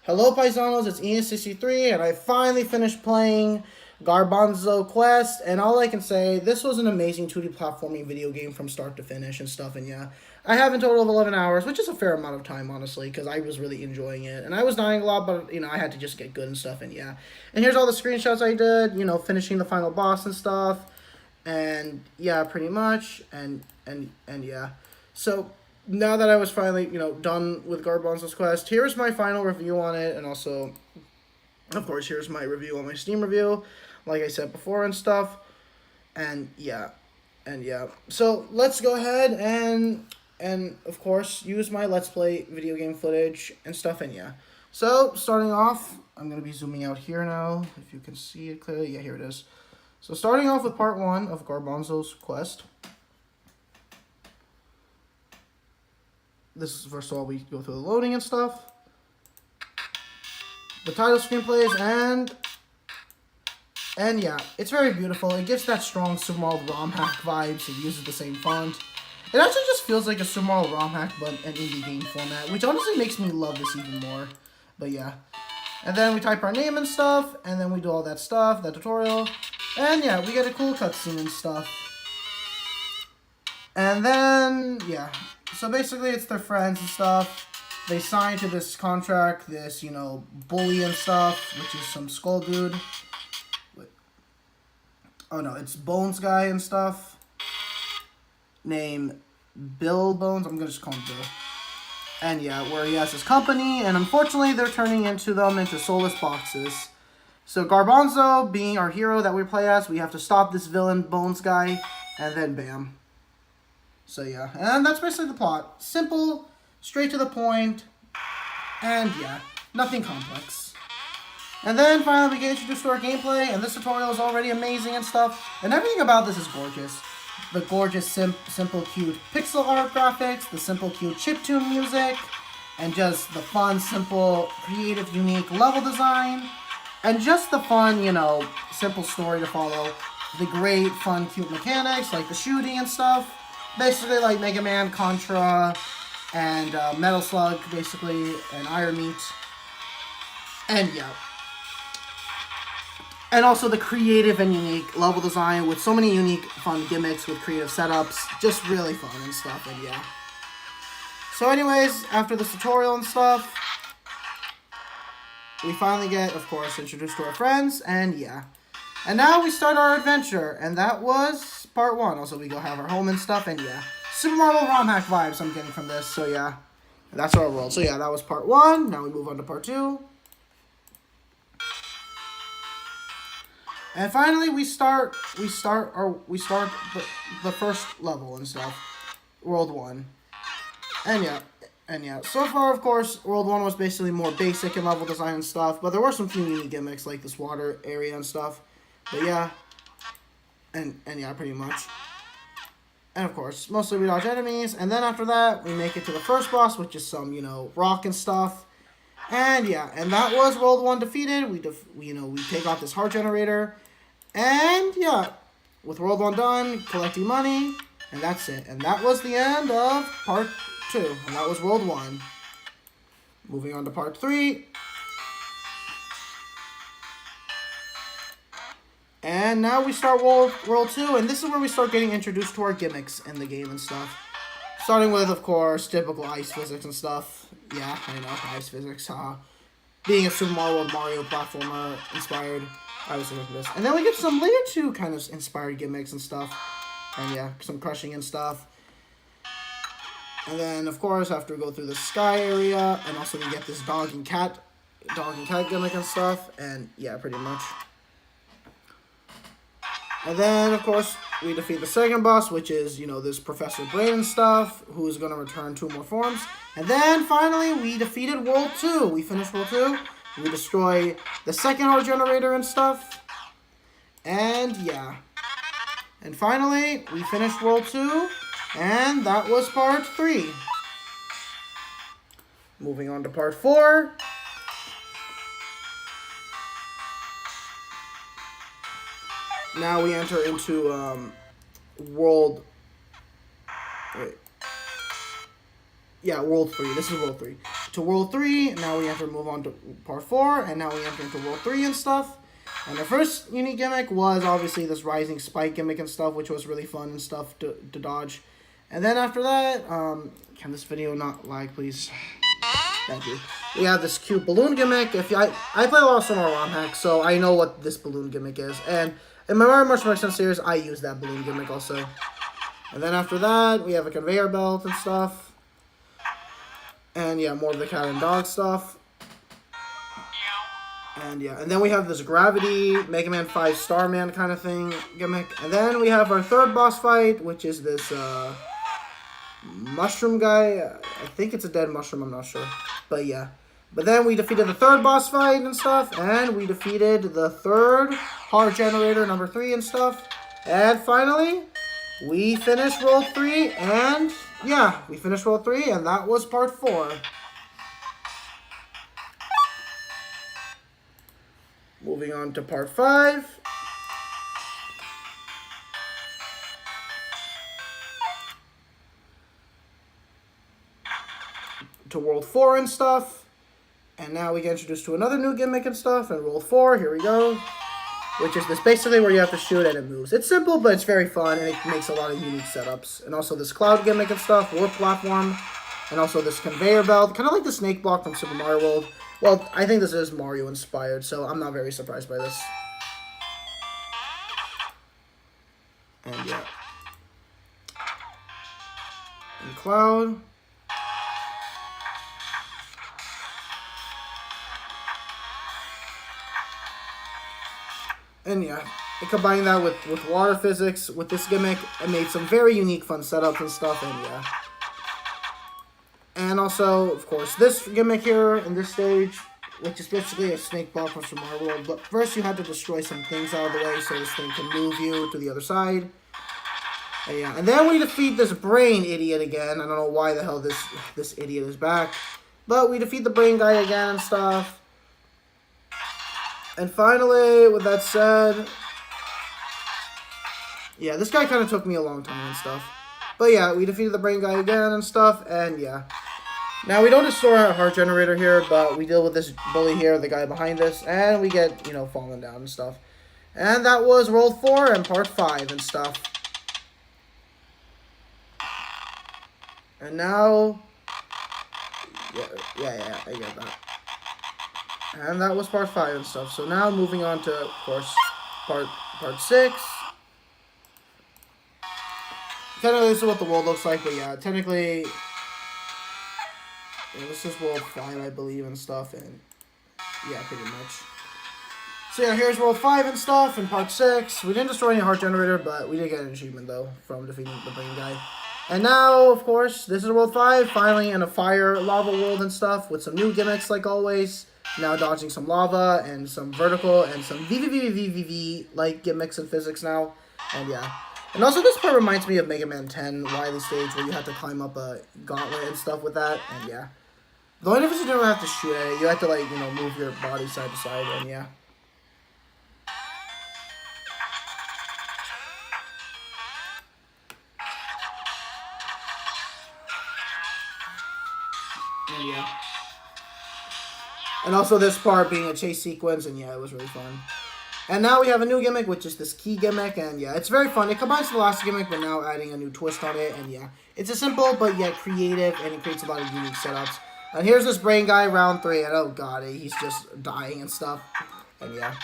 Hello Paisanos, it's Ian63, and I finally finished playing Garbanzo Quest, and all I can say, this was an amazing 2D platforming video game from start to finish and stuff, and yeah, I have a total of 11 hours, which is a fair amount of time, honestly, because I was really enjoying it, and I was dying a lot, but, I had to just get good and stuff, and yeah. And here's all the screenshots I did, finishing the final boss and stuff, and yeah, pretty much, and yeah. So, now that I was finally, done with Garbanzo's Quest, here's my final review on it, and also, of course, here's my review on my Steam review, like I said before and stuff, and yeah. So, let's go ahead and of course, use my Let's Play video game footage and stuff, and yeah. So, starting off, I'm going to be zooming out here now, if you can see it clearly. Yeah, here it is. So, starting off with part 1 of Garbanzo's Quest. This is, first of all, we go through the loading and stuff. The title screen plays, and yeah, it's very beautiful. It gives that strong Super Mario ROM hack vibes. It uses the same font. It actually just feels like a Super Mario ROM hack, but an indie game format, which honestly makes me love this even more. But yeah. And then we type our name and stuff, and then we do all that stuff, that tutorial. And yeah, we get a cool cutscene and stuff. And then, yeah. So basically, it's their friends and stuff. They sign to this contract, this, bully and stuff, which is some skull dude. Wait. Oh no, it's Bones guy and stuff. Named Bill Bones. I'm gonna just call him Bill. And yeah, where he has his company, and unfortunately, they're turning into soulless boxes. So Garbanzo, being our hero that we play as, we have to stop this villain Bones guy, and then bam. So yeah, and that's basically the plot. Simple, straight to the point, and yeah, nothing complex. And then finally we get introduced to our gameplay, and this tutorial is already amazing and stuff, and everything about this is gorgeous. The gorgeous, simple, cute pixel art graphics, the simple, cute chiptune music, and just the fun, simple, creative, unique level design, and just the fun, simple story to follow. The great, fun, cute mechanics, like the shooting and stuff. Basically like Mega Man, Contra, and Metal Slug, basically, and Iron Meat. And yeah. And also the creative and unique level design with so many unique, fun gimmicks with creative setups. Just really fun and stuff, and yeah. So anyways, after this tutorial and stuff, we finally get, of course, introduced to our friends, and yeah. And now we start our adventure, and that was part 1. Also, we go have our home and stuff, and yeah. Super Mario ROM hack vibes I'm getting from this, so yeah. That's our world. So yeah, that was part 1. Now we move on to part 2. And finally, we start the first level and stuff. World 1. And yeah. So far, of course, World 1 was basically more basic in level design and stuff, but there were some few unique gimmicks, like this water area and stuff. But yeah, and yeah, pretty much. And of course, mostly we dodge enemies, and then after that, we make it to the first boss, which is some, rock and stuff. And yeah, and that was World 1 defeated. We take off this heart generator, and yeah, with World 1 done, collecting money, and that's it. And that was the end of part 2, and that was World 1. Moving on to part 3. And now we start World 2, and this is where we start getting introduced to our gimmicks in the game and stuff. Starting with, of course, typical ice physics and stuff. Yeah, I know, ice physics, being a Super Mario platformer inspired, I was thinking this. And then we get some later 2 kind of inspired gimmicks and stuff. And yeah, some crushing and stuff. And then, of course, after we go through the sky area, and also we get this dog and cat gimmick and stuff. And yeah, pretty much. And then, of course, we defeat the second boss, which is, this Professor Brain and stuff, who is going to return 2 more forms. And then, finally, we defeated World 2. We finished World 2. We destroy the second heart generator and stuff. And, yeah. And finally, we finished World 2. And that was part 3. Moving on to part 4. Now we enter into World Wait. Yeah, World 3. This is World 3. to World 3. Now we have to move on to Part 4, and now we enter into World 3 and stuff. And the first unique gimmick was obviously this rising spike gimmick and stuff, which was really fun and stuff to dodge. And then after that, can this video not lag, please? Thank you. We have this cute balloon gimmick. I play a lot of Summer ROM hacks, so I know what this balloon gimmick is. And in my Mario Mushroom Extend series, I use that balloon gimmick also. And then after that, we have a conveyor belt and stuff. And yeah, more of the cat and dog stuff. And yeah, and then we have this gravity, Mega Man 5 Starman kind of thing gimmick. And then we have our third boss fight, which is this mushroom guy. I think it's a dead mushroom, I'm not sure. But yeah. But then we defeated the third boss fight and stuff. And we defeated the third heart generator, number 3 and stuff. And finally, we finished World 3. And yeah, we finished World 3, and that was Part 4. Moving on to Part 5. To World 4 and stuff. And now we get introduced to another new gimmick and stuff. And World 4, here we go. Which is this basically where you have to shoot and it moves. It's simple, but it's very fun, and it makes a lot of unique setups. And also this cloud gimmick and stuff, warp platform. And also this conveyor belt, kind of like the snake block from Super Mario World. Well, I think this is Mario inspired, so I'm not very surprised by this. And yeah. And cloud. And yeah, combining that with water physics, with this gimmick, it made some very unique fun setups and stuff, and yeah. And also, of course, this gimmick here in this stage, which is basically a snake block from Super Mario World. But first you had to destroy some things out of the way so this thing can move you to the other side. And yeah, and then we defeat this brain idiot again. I don't know why the hell this idiot is back. But we defeat the brain guy again and stuff. And finally, with that said, yeah, this guy kind of took me a long time and stuff. But yeah, we defeated the brain guy again and stuff, and yeah. Now, we don't destroy our heart generator here, but we deal with this bully here, the guy behind us, and we get, you know, falling down and stuff. And that was World 4 and Part 5 and stuff. And now, yeah, I get that. And that was Part 5 and stuff. So now moving on to, of course, Part 6. Technically, this is what the world looks like, but yeah, technically, yeah, this is World 5, I believe, and stuff, and yeah, pretty much. So yeah, here's World 5 and stuff, and Part 6. We didn't destroy any heart generator, but we did get an achievement, though, from defeating the brain guy. And now, of course, this is World 5, finally in a fire lava world and stuff, with some new gimmicks, like always. Now dodging some lava, and some vertical, and some VVVVVV-like gimmicks and physics now, and yeah. And also, this part reminds me of Mega Man 10 Wily stage, where you have to climb up a gauntlet and stuff with that, and yeah. The only difference is you don't have to shoot at it. You have to, like, you know, move your body side to side, and yeah. And yeah. And also this part being a chase sequence, and yeah, it was really fun. And now we have a new gimmick, which is this key gimmick, and yeah, it's very fun. It combines the last gimmick, but now adding a new twist on it, and yeah. It's a simple, but yet creative, and it creates a lot of unique setups. And here's this brain guy, round 3, and oh god, he's just dying and stuff. And yeah.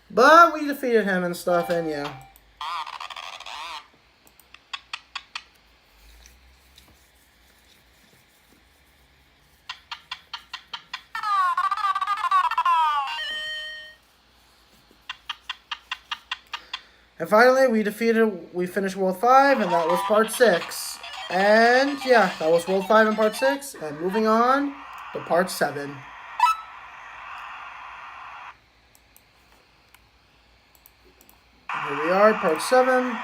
But we defeated him and stuff, and yeah. And finally, we finished World 5, and that was Part 6. And yeah, that was World 5 and Part 6. And moving on to Part 7. Here we are, Part 7.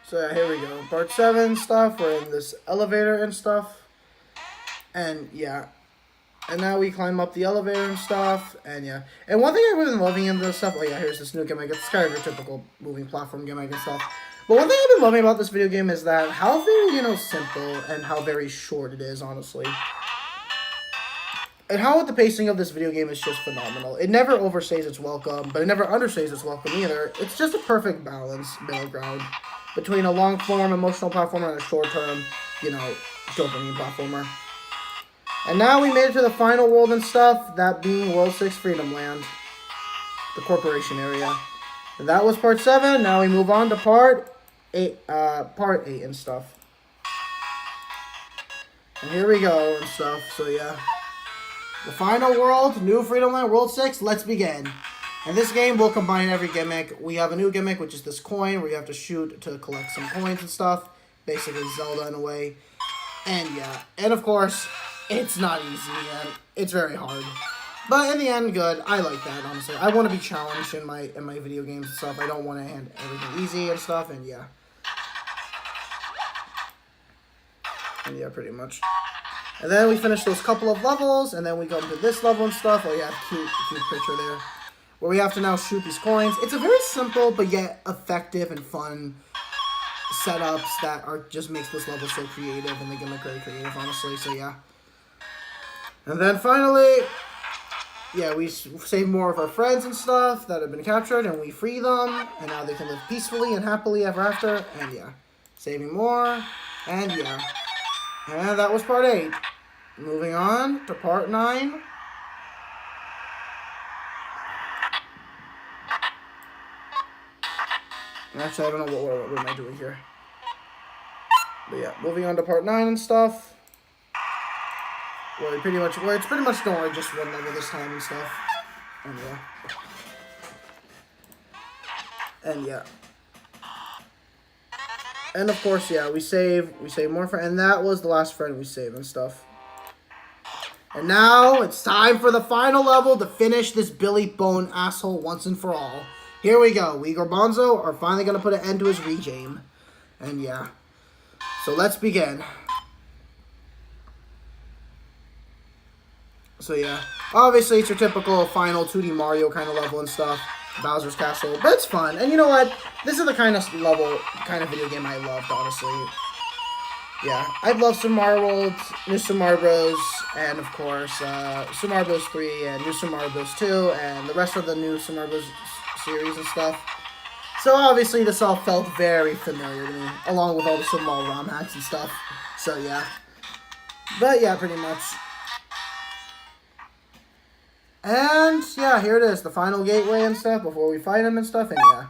So yeah, here we go. Part 7 stuff. We're in this elevator and stuff. And yeah. And now we climb up the elevator and stuff, and yeah. And one thing I've been loving in this stuff, oh yeah, here's this new gimmick. It's kind of your typical moving platform gimmick and stuff. But one thing I've been loving about this video game is that how very, simple and how very short it is, honestly. And how the pacing of this video game is just phenomenal. It never overstays its welcome, but it never understays its welcome either. It's just a perfect balance, middle ground, between a long-form emotional platformer and a short-term, dopamine platformer. And now we made it to the final world and stuff, that being World 6 Freedom Land, the corporation area. And that was part 7. Now we move on to part 8 and stuff. And here we go and stuff, so yeah. The final world, New Freedom Land, World 6, let's begin. In this game, we'll combine every gimmick. We have a new gimmick, which is this coin, where you have to shoot to collect some coins and stuff. Basically Zelda in a way. And yeah, and of course, it's not easy, and it's very hard. But in the end, good. I like that, honestly. I want to be challenged in my video games and stuff. I don't want to hand everything easy and stuff, and yeah. And yeah, pretty much. And then we finish those couple of levels, and then we go into this level and stuff. Oh yeah, cute picture there. Where we have to now shoot these coins. It's a very simple, but yet effective and fun setups that just makes this level so creative, and the gimmick very creative, honestly, so yeah. And then finally, yeah, we save more of our friends and stuff that have been captured, and we free them, and now they can live peacefully and happily ever after, and yeah. Saving more, and yeah. And that was part 8. Moving on to part 9. Actually, I don't know what am I doing here. But yeah, moving on to part 9 and stuff. Where it's pretty much don't just one level this time and stuff. And yeah. And yeah. And of course, yeah, we save more friends, and that was the last friend we saved and stuff. And now it's time for the final level to finish this Billy Bone asshole once and for all. Here we go. We Garbanzo are finally gonna put an end to his regime. And yeah. So let's begin. So yeah, obviously it's your typical final 2D Mario kind of level and stuff, Bowser's Castle, but it's fun. And you know what? This is the kind of video game I loved, honestly. Yeah, I love Super Mario World, New Super Mario Bros, and of course Super Mario Bros 3 and New Super Mario Bros 2, and the rest of the New Super Mario Bros series and stuff. So obviously this all felt very familiar to me, along with all the Super Mario ROM hacks and stuff. So yeah, but yeah, pretty much. And, yeah, here it is, the final gateway and stuff, before we fight him and stuff, and yeah.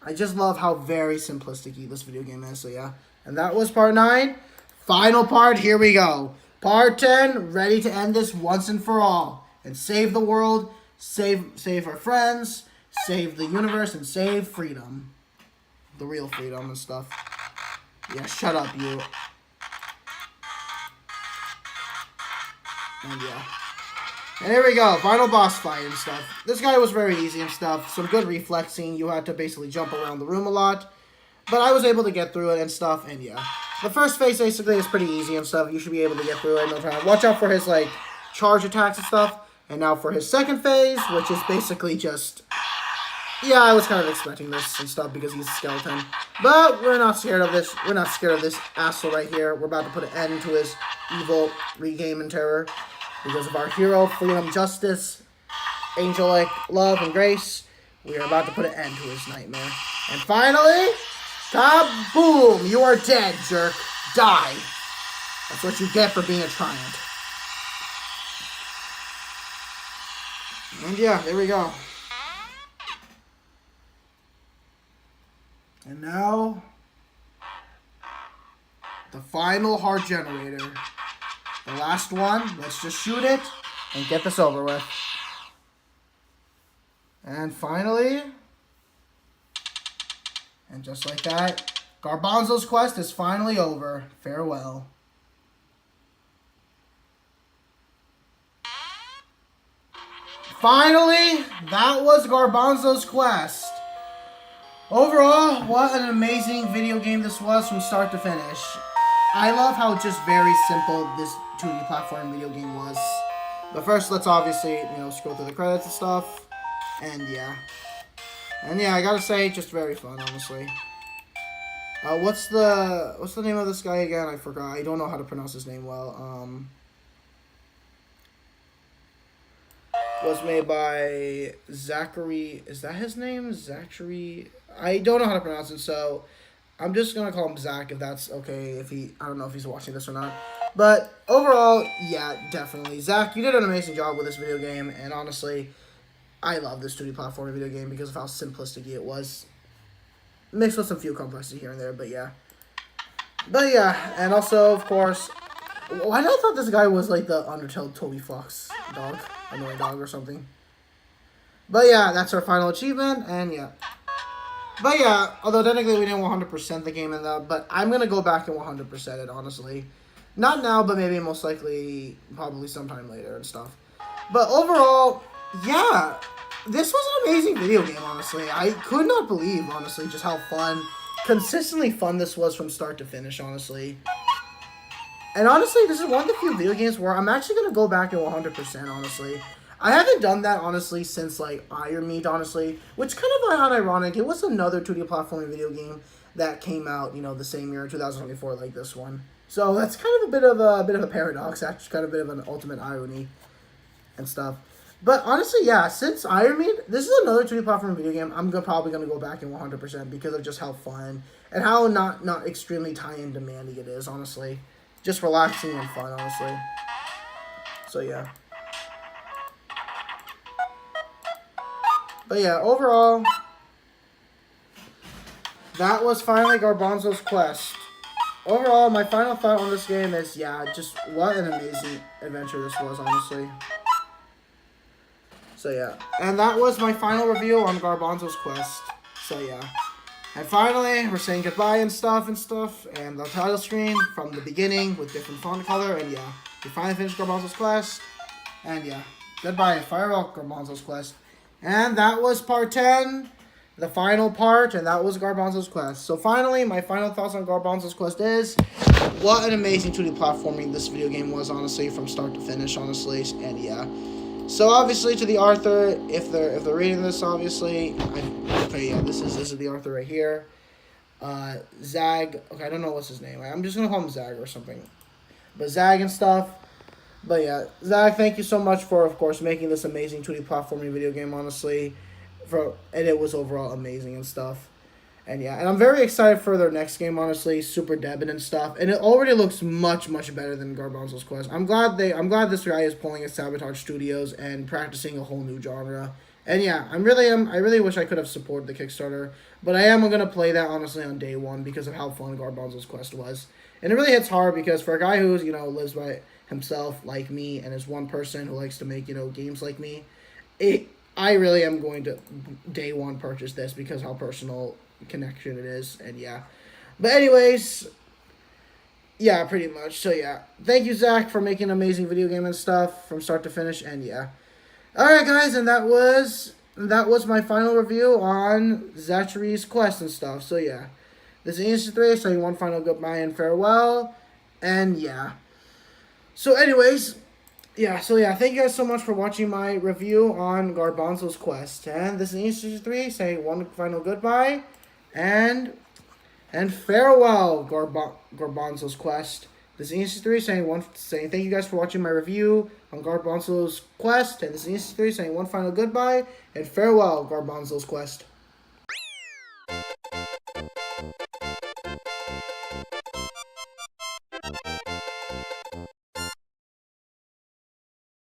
I just love how very simplistic this video game is, so yeah. And that was part 9. Final part, here we go. Part 10, ready to end this once and for all. And save the world, save our friends, save the universe, and save freedom. The real freedom and stuff. Yeah, shut up, you. And yeah. And here we go, final boss fight and stuff. This guy was very easy and stuff. Some good reflexing. You had to basically jump around the room a lot. But I was able to get through it and stuff, and yeah. The first phase basically is pretty easy and stuff. You should be able to get through it no time. Watch out for his, charge attacks and stuff. And now for his second phase, which is basically just... Yeah, I was kind of expecting this and stuff because he's a skeleton. But we're not scared of this. We're not scared of this asshole right here. We're about to put an end to his evil regame and terror. Because of our hero, freedom, justice, angelic love, and grace, we are about to put an end to his nightmare. And finally, kaboom! You are dead, jerk. Die. That's what you get for being a Triumph. And yeah, there we go. And now, the final heart generator. The last one, let's just shoot it and get this over with. And finally, and just like that, Garbanzo's quest is finally over. Farewell. Finally, that was Garbanzo's quest. Overall, what an amazing video game this was from start to finish. I love how just very simple this 2D platform video game was. But first, let's obviously, scroll through the credits and stuff. And yeah. And yeah, I gotta say, just very fun, honestly. What's the name of this guy again? I forgot. I don't know how to pronounce his name well. Was made by Zachary. Is that his name? Zachary. I don't know how to pronounce it, so I'm just gonna call him Zach if that's okay. I don't know if he's watching this or not. But overall, yeah, definitely. Zach, you did an amazing job with this video game, and honestly, I love this 2D platforming video game because of how simplistic it was. Mixed with some few complexity here and there, but yeah. But yeah, and also, of course, why did I thought this guy was like the Undertale Toby Fox dog? Annoying dog or something. But yeah, that's our final achievement, and yeah. But yeah, although technically we didn't 100% the game in that, but I'm going to go back and 100% it, honestly. Not now, but maybe most likely, probably sometime later and stuff. But overall, yeah, this was an amazing video game, honestly. I could not believe, honestly, just how fun, consistently fun this was from start to finish, honestly. And honestly, this is one of the few video games where I'm actually going to go back and 100%, honestly. I haven't done that, honestly, since, like, Iron Meat, honestly, which kind of ironic. It was another 2D platforming video game that came out, the same year, 2024, like this one. So that's kind of a bit of a paradox, actually, kind of a bit of an ultimate irony and stuff. But honestly, yeah, since Iron Meat, this is another 2D platforming video game I'm probably going to go back in 100% because of just how fun and how not extremely tie-in demanding it is, honestly. Just relaxing and fun, honestly. So, yeah. But yeah, overall, that was finally Garbanzo's Quest. Overall, my final thought on this game is, yeah, just what an amazing adventure this was, honestly. So yeah, and that was my final review on Garbanzo's Quest. So yeah, and finally, we're saying goodbye and stuff, and the title screen from the beginning with different font color, and yeah, we finally finished Garbanzo's Quest, and yeah, goodbye and farewell, Garbanzo's Quest. And that was part 10, the final part, and that was Garbanzo's Quest. So finally, my final thoughts on Garbanzo's Quest is, what an amazing 2D platforming this video game was, honestly, from start to finish, honestly, and yeah. So obviously to the author, if they're reading this, obviously, okay, yeah, this is the author right here. Zag, okay, I don't know what's his name. I'm just gonna call him Zag or something. But Zag and stuff. But yeah, Zag, thank you so much for, of course, making this amazing 2D platforming video game, honestly. And it was overall amazing and stuff. And yeah, and I'm very excited for their next game, honestly, Super Debit and stuff. And it already looks much, much better than Garbanzo's Quest. I'm glad this guy is pulling at Sabotage Studios and practicing a whole new genre. And yeah, I really wish I could have supported the Kickstarter, but I am gonna play that honestly on day one because of how fun Garbanzo's Quest was. And it really hits hard because for a guy who's, lives by himself like me and is one person who likes to make, games like me, I really am going to day one purchase this because how personal connection it is, and yeah. But anyways, yeah, pretty much. So yeah, thank you, Zach, for making an amazing video game and stuff from start to finish, and yeah. Alright guys, and that was my final review on Zachary's Quest and stuff. So yeah, this is Insta3 saying one final goodbye and farewell, and yeah. So anyways, yeah, thank you guys so much for watching my review on Garbanzo's Quest, and this is Insta3 saying one final goodbye and farewell, Garbanzo's Quest. This is Insta3 saying thank you guys for watching my review on Garbanzo's Quest, and this is Insta3 saying one final goodbye and farewell, Garbanzo's Quest.